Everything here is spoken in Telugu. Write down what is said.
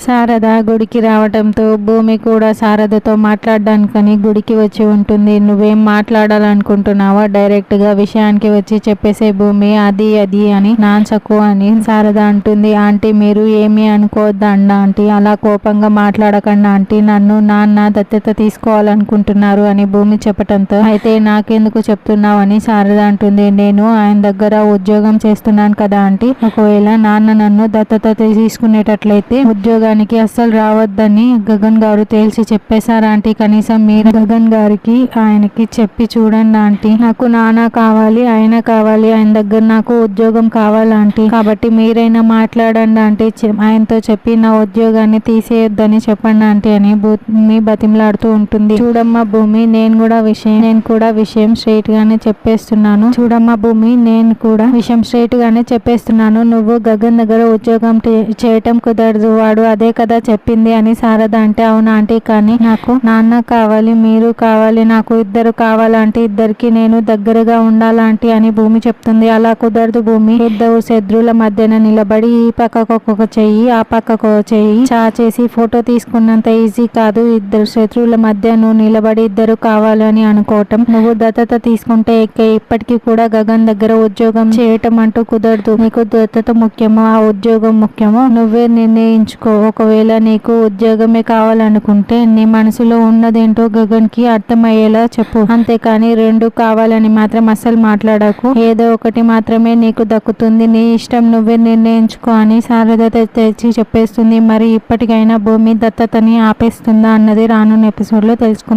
శారద గుడికి రావటంతో భూమి కూడా శారదతో మాట్లాడడానికని గుడికి వచ్చి ఉంటుంది. నువ్వేం మాట్లాడాలనుకుంటున్నావా, డైరెక్ట్ గా విషయానికి వచ్చి చెప్పేసే భూమి, అది అని నాన్సకు అని శారద అంటుంది. ఆంటీ మీరు ఏమీ అనుకోవద్దండి ఆంటీ, అలా కోపంగా మాట్లాడకండి ఆంటీ, నన్ను నాన్న దత్తత తీసుకోవాలనుకుంటున్నారు అని భూమి చెప్పటంతో అయితే నాకెందుకు చెప్తున్నావు అని శారద అంటుంది. నేను ఆయన దగ్గర ఉద్యోగం చేస్తున్నాను కదా ఆంటీ, ఒకవేళ నాన్న నన్ను దత్తత తీసుకునేటట్లయితే ఉద్యోగానికి అస్సలు రావద్దని గగన్ గారు తేల్చి చెప్పేశారు ఆంటీ. కనీసం మీరు గగన్ గారికి ఆయనకి చెప్పి చూడండి ఆంటీ, నాకు నాన్న కావాలి, ఆయన కావాలి, ఆయన దగ్గర నాకు ఉద్యోగం కావాలి ఆంటీ, కాబట్టి మీరైనా మాట్లాడండి ఆంటీ, ఆయనతో చెప్పి నా ఉద్యోగాన్ని తీసేయొద్దని చెప్పండి ఆంటీ అని భూమి బతిమలాడుతూ ఉంటుంది. చూడమ్మా భూమి, నేను కూడా విషయం స్ట్రైట్ గానే చెప్పేస్తున్నాను. చూడమ్మా భూమి, నేను కూడా విషయం స్ట్రైట్ గానే చెప్పేస్తున్నాను. నువ్వు గగన్ దగ్గర ఉద్యోగం చేయటం కుదరదు, వాడు అదే కదా చెప్పింది అని శారద అంటే, అవునా ఆంటీ, కానీ నాకు నాన్న కావాలి, మీరు కావాలి, నాకు ఇద్దరు కావాలంటే ఇద్దరికి నేను దగ్గరగా ఉండాలంటీ అని భూమి చెప్తుంది. అలా కుదరదు భూమి, ఇద్దరు శత్రువుల మధ్యన నిలబడి ఈ పక్కకు ఒక్కొక్క చెయ్యి ఆ పక్కకు చెయ్యి చాచేసి ఫోటో తీసుకున్నంత ఈజీ కాదు. ఇద్దరు శత్రువుల మధ్య నువ్వు నిలబడి ఇద్దరు కావాలని అనుకోవటం. నువ్వు దత్తత తీసుకుంటే ఇప్పటికీ కూడా గగన్ దగ్గర ఉద్యోగం చేయటం అంటూ కుదరదు. నీకు దత్తత ముఖ్యమో ఆ ఉద్యోగం ముఖ్యమో నువ్వే నిర్ణయించుకో. ఒకవేళ నీకు ఉద్యోగమే కావాలనుకుంటే నీ మనసులో ఉన్నదేంటో గగన్ కి అర్థమయ్యేలా చెప్పు, అంతేకాని రెండు కావాలని మాత్రం అస్సలు మాట్లాడకు. ఏదో ఒకటి మాత్రమే నీకు దక్కుతుంది, నీ ఇష్టం, నువ్వే నిర్ణయించుకో అని శారద తెచ్చి చెప్పేస్తుంది. మరి ఇప్పటికైనా భూమి దత్తతని ఆపేస్తుందా అన్నది రానున్న ఎపిసోడ్ లో తెలుసుకుందాం.